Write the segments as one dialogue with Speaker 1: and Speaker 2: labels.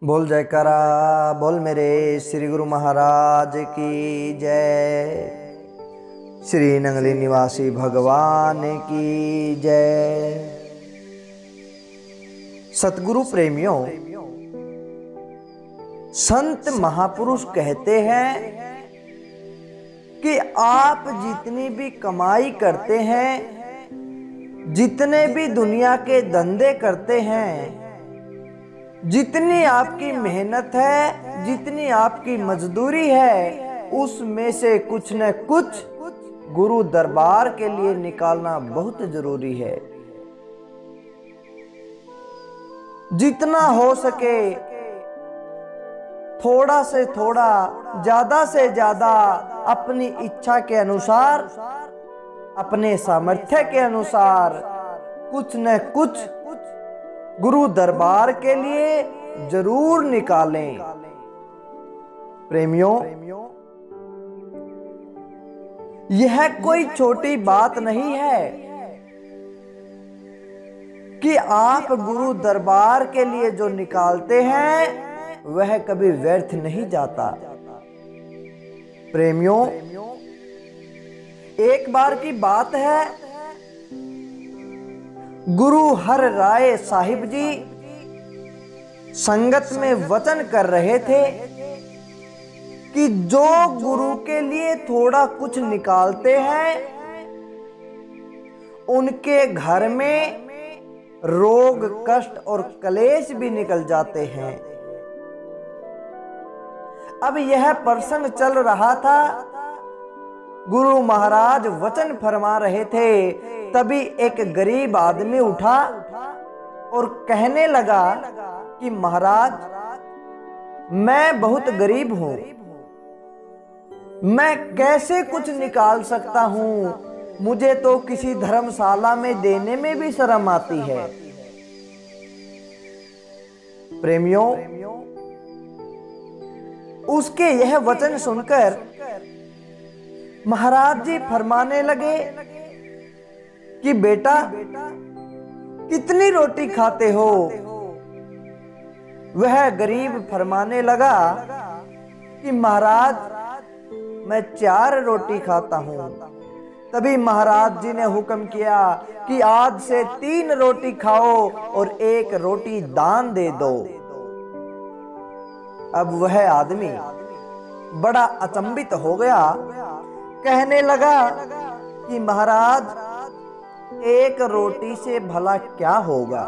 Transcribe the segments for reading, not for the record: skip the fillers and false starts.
Speaker 1: बोल जयकारा बोल मेरे श्री गुरु महाराज की जय। श्री नंगली निवासी भगवान की जय। सतगुरु प्रेमियों, संत महापुरुष कहते हैं कि आप जितनी भी कमाई करते हैं, जितने भी दुनिया के धंधे करते हैं, जितनी आपकी मेहनत है, जितनी आपकी मजदूरी है, उसमें से कुछ न कुछ गुरु दरबार के लिए निकालना बहुत जरूरी है। जितना हो सके थोड़ा से थोड़ा, ज्यादा से ज्यादा अपनी इच्छा के अनुसार, अपने सामर्थ्य के अनुसार कुछ न कुछ गुरु दरबार के लिए जरूर निकालें। प्रेमियों, यह कोई छोटी बात नहीं है कि आप गुरु दरबार के लिए जो निकालते हैं वह कभी व्यर्थ नहीं जाता। प्रेमियों, एक बार की बात है, गुरु हर राय साहिब जी संगत में वचन कर रहे थे कि जो गुरु के लिए थोड़ा कुछ निकालते हैं उनके घर में रोग, कष्ट और कलेश भी निकल जाते हैं। अब यह प्रसंग चल रहा था, गुरु महाराज वचन फरमा रहे थे, तभी एक गरीब आदमी उठा और कहने लगा कि महाराज, मैं बहुत गरीब हूं, मैं कैसे कुछ निकाल सकता हूं, मुझे तो किसी धर्मशाला में देने में भी शर्म आती है। प्रेमियों, उसके यह वचन सुनकर महाराज जी फरमाने लगे कि बेटा, कितनी रोटी खाते हो? वह गरीब फरमाने लगा कि महाराज, मैं 4 रोटी खाता हूं। तभी महाराज जी ने हुक्म किया कि आज से 3 रोटी खाओ और 1 रोटी दान दे दो। अब वह आदमी बड़ा अचंभित हो गया, कहने लगा कि महाराज, 1 रोटी से भला क्या होगा?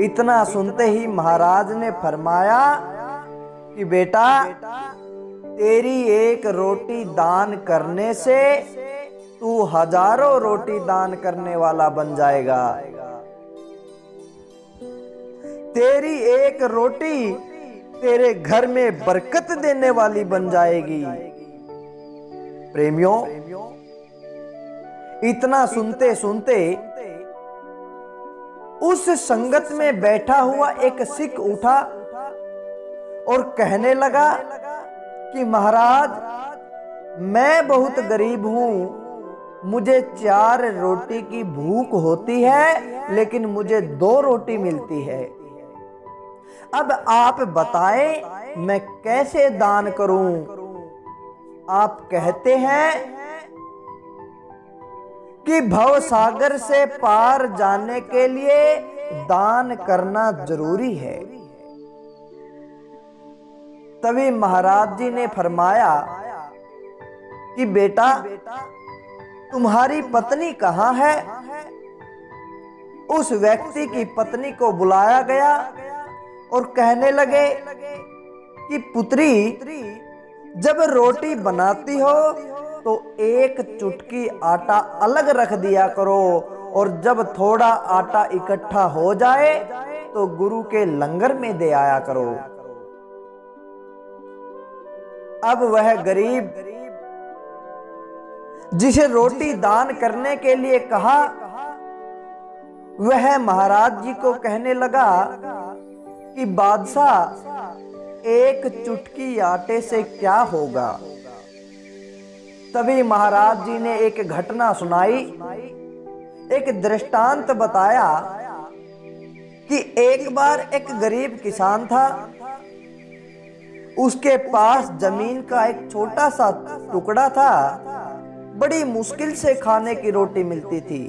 Speaker 1: इतना सुनते ही महाराज ने फरमाया कि बेटा, तेरी 1 रोटी दान करने से तू हजारों रोटी दान करने वाला बन जाएगा। तेरी 1 रोटी तेरे घर में बरकत देने वाली बन जाएगी। प्रेमियों, इतना सुनते सुनते उस संगत में बैठा हुआ एक सिख उठा और कहने लगा कि महाराज, मैं बहुत गरीब हूं, मुझे 4 रोटी की भूख होती है, लेकिन मुझे 2 रोटी मिलती है। अब आप बताएं मैं कैसे दान करूं? आप कहते हैं कि भव सागर से पार जाने के लिए दान करना जरूरी है। तभी महाराज जी ने फरमाया कि बेटा, तुम्हारी पत्नी कहाँ है? उस व्यक्ति की पत्नी को बुलाया गया और कहने लगे कि पुत्री, जब रोटी बनाती हो तो 1 चुटकी आटा अलग रख दिया करो, और जब थोड़ा आटा इकट्ठा हो जाए तो गुरु के लंगर में दे आया करो। अब वह गरीब जिसे रोटी दान करने के लिए कहा, वह महाराज जी को कहने लगा कि बादशाह, 1 चुटकी आटे से क्या होगा? तभी महाराज जी ने एक घटना सुनाई, एक दृष्टांत बताया कि एक बार एक गरीब किसान था। उसके पास जमीन का एक छोटा सा टुकड़ा था। बड़ी मुश्किल से खाने की रोटी मिलती थी।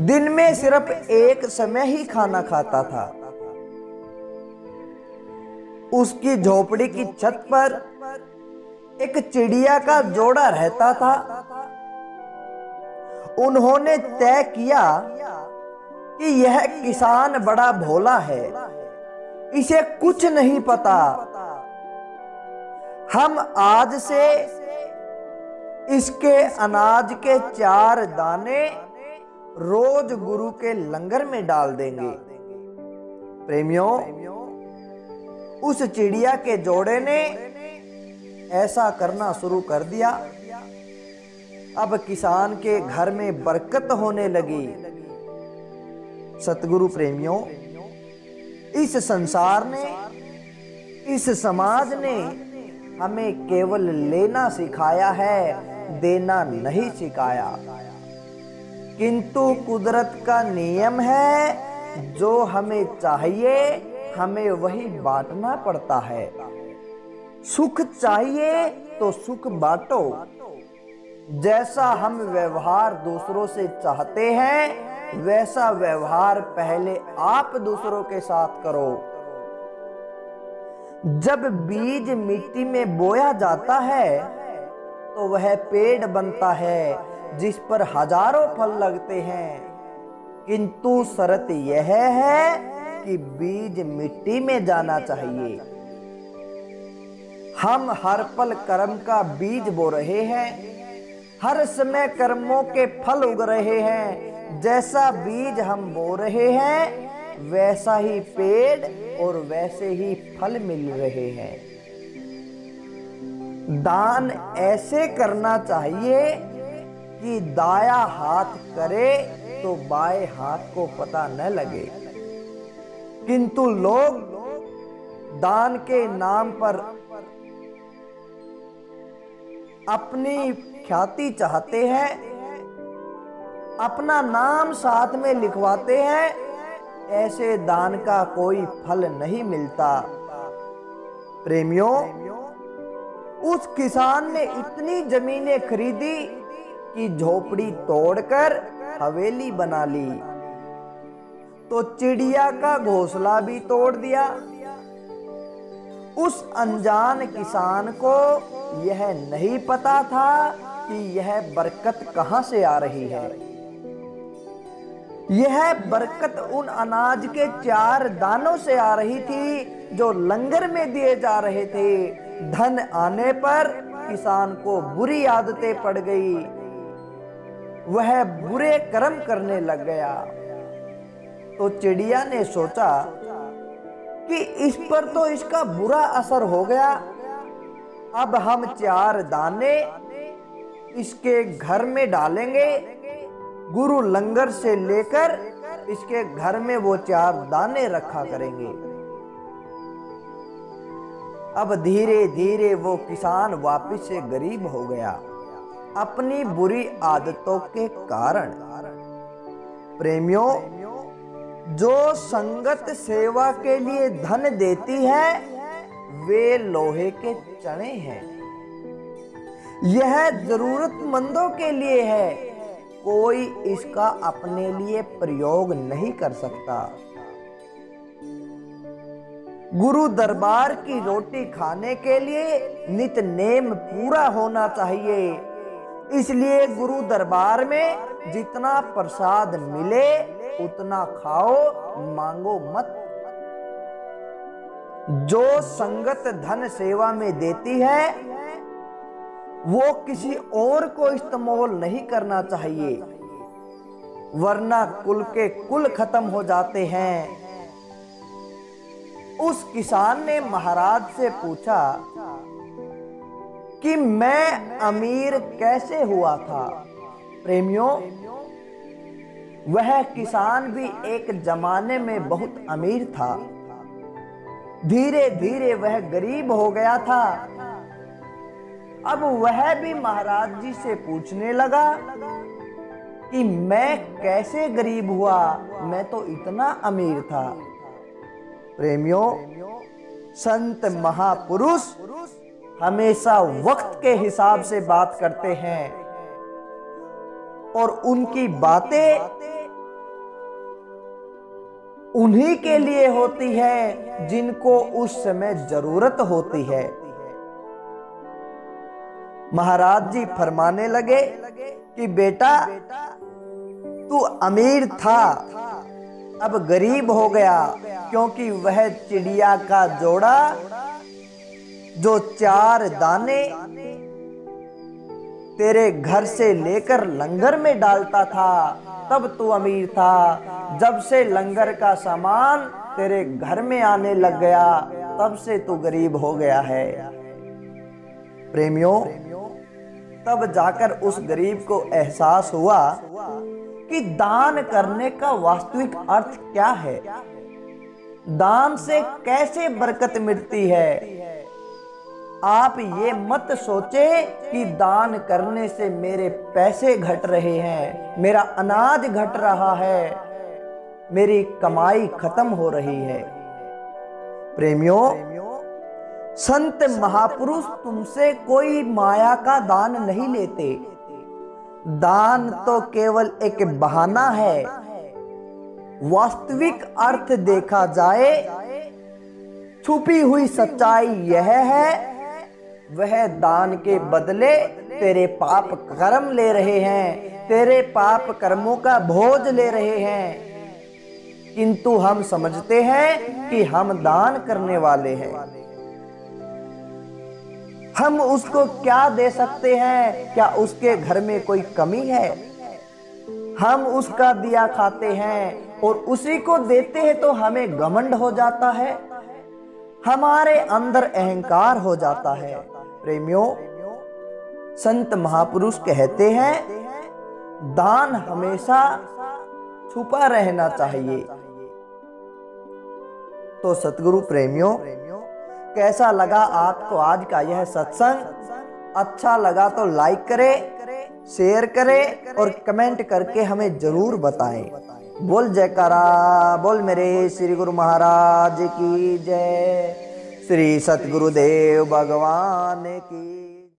Speaker 1: दिन में सिर्फ एक समय ही खाना खाता था। उसकी झोपड़ी की छत पर एक चिड़िया का जोड़ा रहता था। उन्होंने तय किया कि यह किसान बड़ा भोला है, इसे कुछ नहीं पता। हम आज से इसके अनाज के 4 दाने रोज गुरु के लंगर में डाल देंगे। प्रेमियों, उस चिड़िया के जोड़े ने ऐसा करना शुरू कर दिया। अब किसान के घर में बरकत होने लगी। सतगुरु प्रेमियों, इस संसार ने, इस समाज ने हमें केवल लेना सिखाया है, देना नहीं सिखाया। किंतु कुदरत का नियम है, जो हमें चाहिए हमें वही बांटना पड़ता है। सुख चाहिए तो सुख बांटो। जैसा हम व्यवहार दूसरों से चाहते हैं, वैसा व्यवहार पहले आप दूसरों के साथ करो। जब बीज मिट्टी में बोया जाता है तो वह पेड़ बनता है जिस पर हजारों फल लगते हैं। किंतु शर्त यह है कि बीज मिट्टी में जाना चाहिए। हम हर पल कर्म का बीज बो रहे हैं, हर समय कर्मों के फल उग रहे हैं। जैसा बीज हम बो रहे हैं वैसा ही पेड़ और वैसे ही फल मिल रहे हैं। दान ऐसे करना चाहिए कि दाया हाथ करे तो बाएं हाथ को पता न लगे। किंतु लोग दान के नाम पर अपनी ख्याति चाहते हैं, अपना नाम साथ में लिखवाते हैं। ऐसे दान का कोई फल नहीं मिलता। प्रेमियों, उस किसान ने इतनी जमीनें खरीदी कि झोपड़ी तोड़कर हवेली बना ली, तो चिड़िया का घोंसला भी तोड़ दिया। उस अनजान किसान को यह नहीं पता था कि यह बरकत कहां से आ रही है। यह बरकत उन अनाज के 4 दानों से आ रही थी जो लंगर में दिए जा रहे थे। धन आने पर किसान को बुरी आदतें पड़ गई, वह बुरे कर्म करने लग गया। तो चिड़िया ने सोचा कि इस पर तो इसका बुरा असर हो गया। अब हम 4 दाने इसके घर में डालेंगे। गुरु लंगर से लेकर इसके घर में वो 4 दाने रखा करेंगे। अब धीरे धीरे वो किसान वापिस से गरीब हो गया, अपनी बुरी आदतों के कारण। प्रेमियों, जो संगत सेवा के लिए धन देती है वे लोहे के चने हैं। यह जरूरतमंदों के लिए है, कोई इसका अपने लिए प्रयोग नहीं कर सकता। गुरु दरबार की रोटी खाने के लिए नित नेम पूरा होना चाहिए। इसलिए गुरु दरबार में जितना प्रसाद मिले उतना खाओ, मांगो मत। जो संगत धन सेवा में देती है वो किसी और को इस्तेमाल नहीं करना चाहिए, वरना कुल के कुल खत्म हो जाते हैं। उस किसान ने महाराज से पूछा कि मैं अमीर कैसे हुआ था। प्रेमियों, वह किसान भी एक जमाने में बहुत अमीर था। धीरे धीरे वह गरीब हो गया था। अब वह भी महाराज जी से पूछने लगा कि मैं कैसे गरीब हुआ, मैं तो इतना अमीर था। प्रेमियों, संत महापुरुष हमेशा वक्त के हिसाब से बात करते हैं और उनकी बातें उन्हीं के लिए होती है जिनको उस समय जरूरत होती है। महाराज जी फरमाने लगे कि बेटा, तू अमीर था, अब गरीब हो गया, क्योंकि वह चिड़िया का जोड़ा जो 4 दाने तेरे घर से लेकर लंगर में डालता था, तब तू अमीर था। जब से लंगर का सामान तेरे घर में आने लग गया, तब से तू गरीब हो गया है। प्रेमियों, तब जाकर उस गरीब को एहसास हुआ कि दान करने का वास्तविक अर्थ क्या है, दान से कैसे बरकत मिलती है। आप ये मत सोचे कि दान करने से मेरे पैसे घट रहे हैं, मेरा अनाज घट रहा है, मेरी कमाई खत्म हो रही है। प्रेमियों, संत महापुरुष तुमसे कोई माया का दान नहीं लेते। दान तो केवल एक बहाना है। वास्तविक अर्थ देखा जाए, छुपी हुई सच्चाई यह है, वह दान के बदले तेरे पाप कर्म ले रहे हैं, तेरे पाप कर्मों का बोझ ले रहे हैं। किंतु हम समझते हैं कि हम दान करने वाले हैं, हम उसको क्या दे सकते हैं, क्या उसके घर में कोई कमी है। हम उसका दिया खाते हैं और उसी को देते हैं तो हमें घमंड हो जाता है, हमारे अंदर अहंकार हो जाता है। प्रेमियों, संत महापुरुष कहते हैं दान हमेशा छुपा रहना चाहिए। तो सतगुरु प्रेमियों, कैसा लगा आपको आज का यह सत्संग? अच्छा लगा तो लाइक करें, शेयर करें और कमेंट करके हमें जरूर बताएं। बोल जयकारा, बोल मेरे श्री गुरु महाराज की जय, श्री सतगुरुदेव भगवान की।